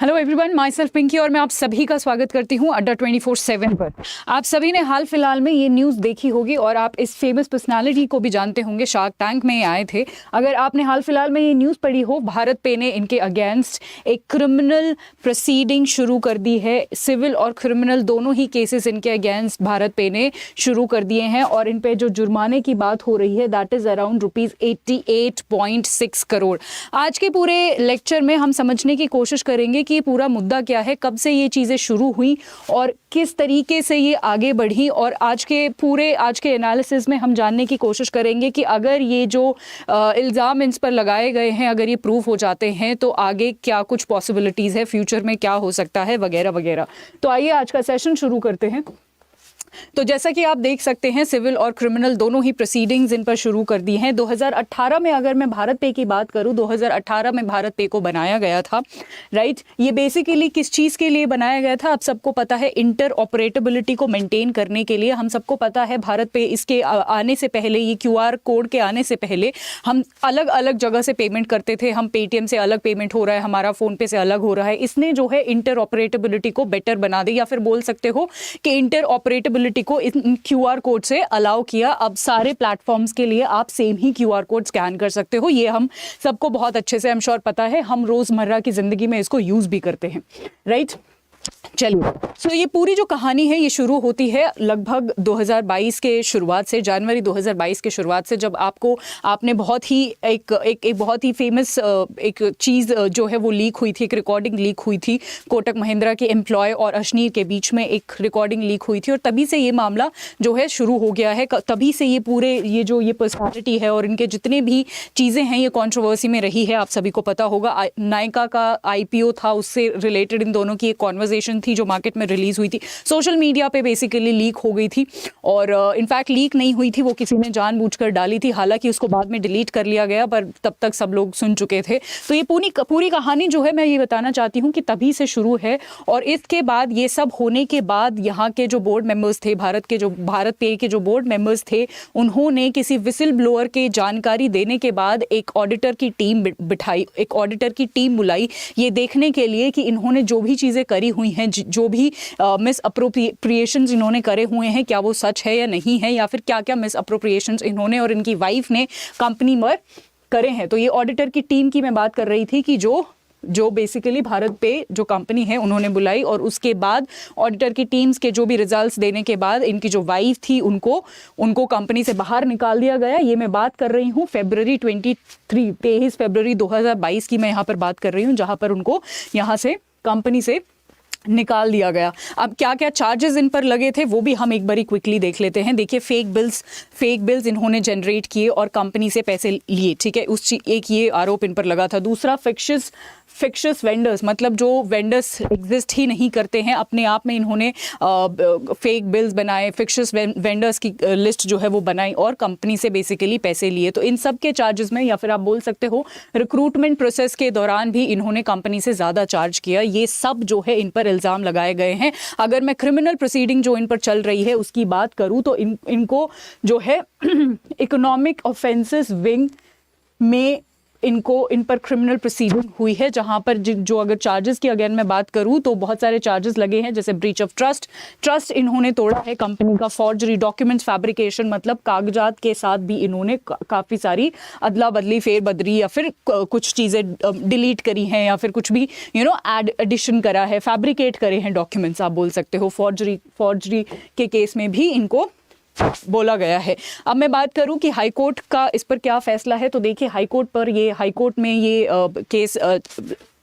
Hello everyone, myself Pinky और मैं आप सभी का स्वागत करती हूँ अड्डा 24/7 पर। आप सभी ने हाल फिलहाल में ये न्यूज़ देखी होगी और आप इस फेमस पर्सनालिटी को भी जानते होंगे, शार्क टैंक में आए थे। अगर आपने हाल फिलहाल में ये न्यूज़ पढ़ी हो, भारत पे ने इनके अगेंस्ट एक क्रिमिनल प्रोसीडिंग शुरू कर दी है। सिविल और क्रिमिनल दोनों ही केसेस इनके अगेंस्ट भारत पे ने शुरू कर दिए हैं और इन पे जो जुर्माने की बात हो रही है दैट इज़ अराउंड ₹88.6 करोड़। आज के पूरे लेक्चर में हम समझने की कोशिश करेंगे कि पूरा मुद्दा क्या है, कब से ये चीज़ें शुरू हुई और किस तरीके से ये आगे बढ़ी। और आज के एनालिसिस में हम जानने की कोशिश करेंगे कि अगर ये जो इल्ज़ाम इन पर लगाए गए हैं अगर ये प्रूफ हो जाते हैं तो आगे क्या कुछ पॉसिबिलिटीज़ है, फ्यूचर में क्या हो सकता है वगैरह वगैरह। तो आइए आज का सेशन शुरू करते हैं। तो जैसा कि आप देख सकते हैं, सिविल और क्रिमिनल दोनों ही प्रोसीडिंग्स इन पर शुरू कर दी हैं। 2018 में अगर मैं भारत पे की बात करूं, 2018 में भारत पे को बनाया गया था, राइट। ये बेसिकली किस चीज़ के लिए बनाया गया था आप सबको पता है, इंटर ऑपरेटेबिलिटी को मेंटेन करने के लिए। हम सबको पता है भारत पे इसके आने से पहले, ये QR कोड के आने से पहले हम अलग अलग जगह से पेमेंट करते थे। हम पेटीएम से अलग पेमेंट हो रहा है, हमारा फ़ोन पे से अलग हो रहा है। इसने जो है इंटर ऑपरेटेबिलिटी को बेटर बना दी, या फिर बोल सकते हो कि इंटर ऑपरेटेबिलिटी को इन QR कोड से अलाउ किया। अब सारे प्लेटफॉर्म्स के लिए आप सेम ही QR कोड स्कैन कर सकते हो। ये हम सबको बहुत अच्छे से आई एम श्योर पता है, हम रोजमर्रा की जिंदगी में इसको यूज भी करते हैं, राइट। चलिए, सो ये पूरी जो कहानी है ये शुरू होती है लगभग 2022 के शुरुआत से, जनवरी 2022 के शुरुआत से, जब आपने बहुत ही एक बहुत ही फेमस एक चीज़ जो है वो लीक हुई थी, एक रिकॉर्डिंग लीक हुई थी। कोटक महिंद्रा के एम्प्लॉय और अशनीर के बीच में एक रिकॉर्डिंग लीक हुई थी और तभी से ये मामला जो है शुरू हो गया है। तभी से ये पूरे ये पर्सनालिटी है और इनके जितने भी चीज़ें हैं ये कंट्रोवर्सी में रही है। आप सभी को पता होगा नायका का IPO था, उससे रिलेटेड इन दोनों की एक कॉन्वर्सेशन थी जो मार्केट में रिलीज हुई थी, सोशल मीडिया पे बेसिकली लीक हो गई थी। और इनफैक्ट लीक नहीं हुई थी, वो किसी ने जानबूझकर डाली थी, हालांकि उसको बाद में डिलीट कर लिया गया, पर तब तक सब लोग सुन चुके थे। तो ये पूरी कहानी जो है मैं ये बताना चाहती हूँ कि तभी से शुरू है। और इसके बाद ये सब होने के बाद यहाँ के जो बोर्ड मेंबर्स थे, भारत पे के जो बोर्ड मेंबर्स थे, उन्होंने किसी विसिल ब्लोअर के जानकारी देने के बाद एक ऑडिटर की टीम बिठाई, एक ऑडिटर की टीम बुलाई, ये देखने के लिए कि इन्होंने जो भी चीज़ें करी हुई हैं, जो भी मिस अप्रोप्रिएशंस इन्होंने करे हुए हैं, क्या वो सच है या नहीं है, या फिर क्या क्या मिस अप्रोप्रिएशंस इन्होंने और इनकी वाइफ ने कंपनी में करे हैं। तो ये ऑडिटर की टीम की मैं बात कर रही थी कि जो बेसिकली भारत पे जो कंपनी है उन्होंने बुलाई, और उसके बाद ऑडिटर की टीम्स के जो भी रिजल्ट्स देने के बाद इनकी जो वाइफ थी उनको कंपनी से बाहर निकाल दिया गया। ये मैं बात कर रही हूँ February 23 फरवरी 2022 की मैं यहाँ पर बात कर रही हूँ, जहाँ पर उनको यहाँ से कंपनी से निकाल दिया गया। अब क्या क्या चार्जेस इन पर लगे थे वो भी हम एक बारी क्विकली देख लेते हैं। देखिए, फेक बिल्स इन्होंने जनरेट किए और कंपनी से पैसे लिए, ठीक है, एक ये आरोप इन पर लगा था। दूसरा, फिक्शियस वेंडर्स, मतलब जो वेंडर्स एग्जिस्ट ही नहीं करते हैं, अपने आप में इन्होंने फेक बिल्स बनाए, फिक्शियस वेंडर्स की लिस्ट जो है वो बनाई और कंपनी से बेसिकली पैसे लिए। तो इन सब के चार्जेस में, या फिर आप बोल सकते हो रिक्रूटमेंट प्रोसेस के दौरान भी इन्होंने कंपनी से ज़्यादा चार्ज किया। ये सब जो है इन पर इल्ज़ाम लगाए गए हैं। अगर मैं क्रिमिनल प्रोसीडिंग जो इन पर चल रही है उसकी बात करूँ तो इनको जो है इकोनॉमिक ऑफेंसेस विंग में इन पर क्रिमिनल प्रोसीडिंग हुई है, जहां पर जो अगर चार्जेस की अगेन मैं बात करूं तो बहुत सारे चार्जेस लगे हैं, जैसे ब्रीच ऑफ ट्रस्ट इन्होंने तोड़ा है कंपनी का, फॉर्जरी, डॉक्यूमेंट्स फैब्रिकेशन, मतलब कागजात के साथ भी इन्होंने काफ़ी सारी अदला बदली, फेरबदली, या फिर कुछ चीज़ें डिलीट करी हैं, या फिर कुछ भी एडिशन करा है, फैब्रिकेट करे हैं डॉक्यूमेंट्स, आप बोल सकते हो। फॉर्जरी के केस में भी इनको बोला गया है। अब मैं बात करूं कि हाईकोर्ट का इस पर क्या फैसला है, तो देखिए हाईकोर्ट में ये केस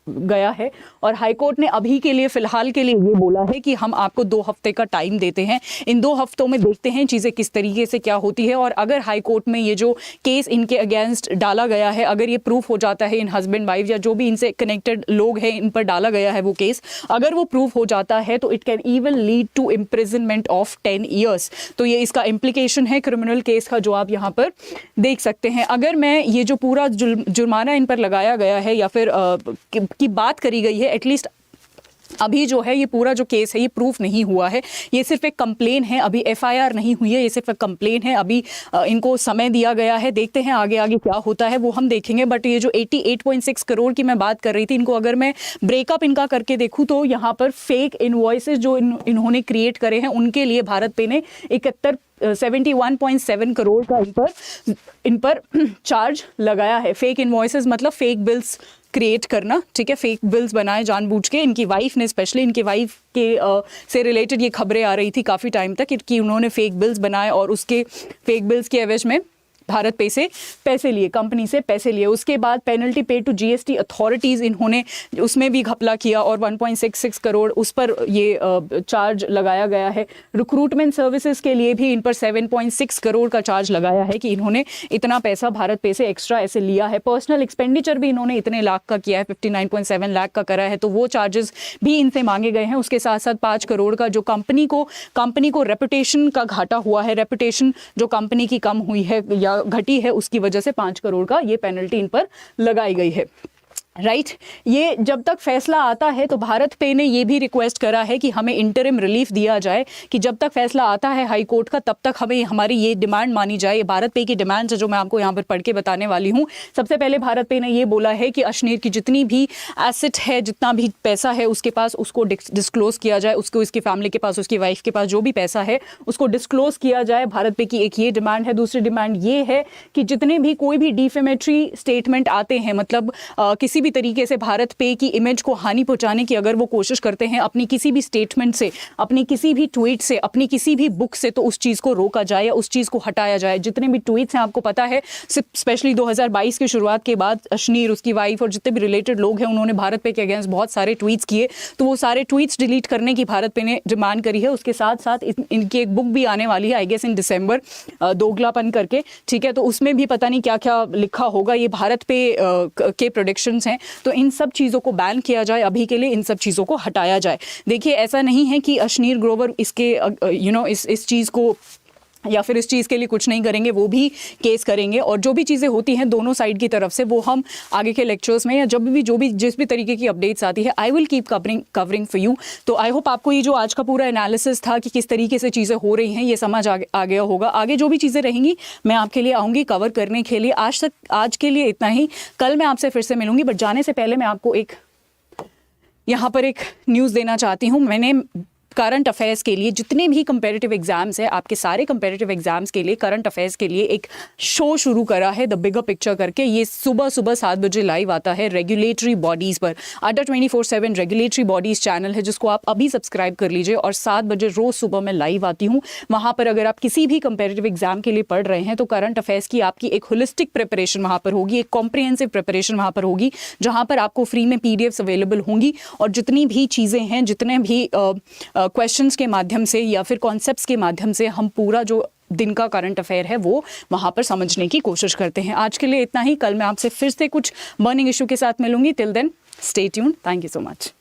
गया है और हाईकोर्ट ने अभी के लिए फिलहाल के लिए ये बोला है कि हम आपको 2 हफ्ते का टाइम देते हैं। इन 2 हफ्तों में देखते हैं चीज़ें किस तरीके से क्या होती है। और अगर हाईकोर्ट में ये जो केस इनके अगेंस्ट डाला गया है, अगर ये प्रूफ हो जाता है, इन हस्बैंड वाइफ या जो भी इनसे कनेक्टेड लोग हैं इन पर डाला गया है वो केस, अगर वो प्रूफ हो जाता है तो it can even lead to imprisonment of 10 years. तो ये इसका इम्प्लीकेशन है क्रिमिनल केस का, जो आप यहाँ पर देख सकते हैं। अगर मैं ये जो पूरा जुर्माना इन पर लगाया गया है या फिर की बात करी गई है, एटलीस्ट अभी जो है ये पूरा जो केस है ये प्रूफ नहीं हुआ है, ये सिर्फ एक कंप्लेन है, अभी एफआईआर नहीं हुई है, ये सिर्फ एक कंप्लेन है। अभी इनको समय दिया गया है, देखते हैं आगे आगे क्या होता है वो हम देखेंगे। बट ये जो 88.6 करोड़ की मैं बात कर रही थी, इनको अगर मैं ब्रेकअप इनका करके देखूँ तो यहाँ पर फेक इनवॉइसेस जो इन्होंने क्रिएट करे हैं उनके लिए भारत पे ने 71.7 करोड़ का इन पर चार्ज लगाया है। फेक इनवॉइसेस मतलब फेक बिल्स क्रिएट करना, ठीक है, फेक बिल्स बनाए जानबूझ के। इनकी वाइफ ने, स्पेशली इनकी वाइफ के से रिलेटेड ये खबरें आ रही थी काफ़ी टाइम तक कि उन्होंने फेक बिल्स बनाए और उसके फेक बिल्स के एवज में भारत पे से पैसे लिए, कंपनी से पैसे लिए। उसके बाद पेनल्टी पे टू जीएसटी अथॉरिटीज़ इन्होंने उसमें भी घपला किया और 1.66 करोड़ उस पर ये चार्ज लगाया गया है। रिक्रूटमेंट सर्विसेज के लिए भी इन पर 7.6 करोड़ का चार्ज लगाया है कि इन्होंने इतना पैसा भारत पे से एक्स्ट्रा ऐसे लिया है। पर्सनल एक्सपेंडिचर भी इन्होंने इतने लाख का किया है, 59.7 लाख का करा है, तो वो चार्जेस भी इनसे मांगे गए हैं। उसके साथ साथ 5 करोड़ का जो कंपनी को रेपुटेशन का घाटा हुआ है, रेपुटेशन जो कंपनी की कम हुई है या घटी है, उसकी वजह से 5 करोड़ का ये पेनल्टी इन पर लगाई गई है। राइट ये जब तक फैसला आता है तो भारत पे ने ये भी रिक्वेस्ट करा है कि हमें इंटरिम रिलीफ दिया जाए, कि जब तक फैसला आता है हाई कोर्ट का तब तक हमें हमारी ये डिमांड मानी जाए। भारत पे की डिमांड्स है जो मैं आपको यहाँ पर पढ़ के बताने वाली हूँ। सबसे पहले भारत पे ने ये बोला है कि अशनीर की जितनी भी एसेट है, जितना भी पैसा है उसके पास, उसको डिस्क्लोज किया जाए, उसको उसकी फैमिली के पास, उसकी वाइफ के पास जो भी पैसा है उसको डिस्क्लोज किया जाए। भारत पे की एक ये डिमांड है। दूसरी डिमांड ये है कि जितने भी कोई भी डिफेमेटरी स्टेटमेंट आते हैं, मतलब किसी तरीके से भारत पे की इमेज को हानि पहुंचाने की अगर वो कोशिश करते हैं अपनी किसी भी स्टेटमेंट से, अपनी किसी भी ट्वीट से, अपनी किसी भी बुक से, तो उस चीज़ को रोका जाए या उस चीज़ को हटाया जाए। जितने भी ट्वीट्स हैं आपको पता है, स्पेशली 2022 की शुरुआत के बाद अशनीर, उसकी वाइफ और जितने भी रिलेटेड लोग हैं उन्होंने भारत पे के अगेंस्ट बहुत सारे ट्वीट्स किए, तो वो सारे ट्वीट्स डिलीट करने की भारत पे ने डिमांड करी है। उसके साथ साथ इनकी एक बुक भी आने वाली है, आई गेस इन दिसंबर, दोगलापन करके, ठीक है, तो उसमें भी पता नहीं क्या क्या लिखा होगा। ये भारत पे के प्रोडिक्शंस हैं, तो इन सब चीज़ों को बैन किया जाए, अभी के लिए इन सब चीज़ों को हटाया जाए। देखिए ऐसा नहीं है कि अशनीर ग्रोवर इसके इस चीज़ को या फिर इस चीज़ के लिए कुछ नहीं करेंगे, वो भी केस करेंगे। और जो भी चीज़ें होती हैं दोनों साइड की तरफ से वो हम आगे के लेक्चर्स में या जिस भी तरीके की अपडेट्स आती है I will keep covering for you. तो आई होप आपको ये जो आज का पूरा एनालिसिस था कि किस तरीके से चीज़ें हो रही हैं ये समझ आ गया होगा। आगे जो भी चीज़ें रहेंगी मैं आपके लिए आऊँगी कवर करने के लिए। आज के लिए इतना ही, कल मैं आपसे फिर से मिलूंगी। बट जाने से पहले मैं आपको यहाँ पर एक न्यूज़ देना चाहती हूँ। मैंने करंट अफेयर्स के लिए जितने भी कंपेरेटिव एग्जाम्स हैं, आपके सारे कंपेरेटिव एग्जाम्स के लिए, करंट अफेयर्स के लिए एक शो शुरू करा है, द बिगर पिक्चर करके। ये सुबह 7 बजे लाइव आता है रेगुलेटरी बॉडीज़ पर। अड्डा 24/7 रेगुलेटरी बॉडीज़ चैनल है जिसको आप अभी सब्सक्राइब कर लीजिए, और 7 बजे रोज़ सुबह मैं लाइव आती हूँ। वहाँ पर अगर आप किसी भी कंपेरेटिव एग्जाम के लिए पढ़ रहे हैं तो करंट अफेयर्स की आपकी एक होलिस्टिक प्रिपरेशन वहाँ पर होगी, एक कॉम्प्रिहेंसिव प्रिपरेशन वहाँ पर होगी, जहाँ पर आपको फ्री में PDFs अवेलेबल होंगी। और जितनी भी चीज़ें हैं, जितने भी क्वेश्चंस के माध्यम से या फिर कॉन्सेप्ट्स के माध्यम से हम पूरा जो दिन का करंट अफेयर है वो वहाँ पर समझने की कोशिश करते हैं। आज के लिए इतना ही, कल मैं आपसे फिर से कुछ बर्निंग इशू के साथ मिलूंगी। Till then stay tuned, thank you so much.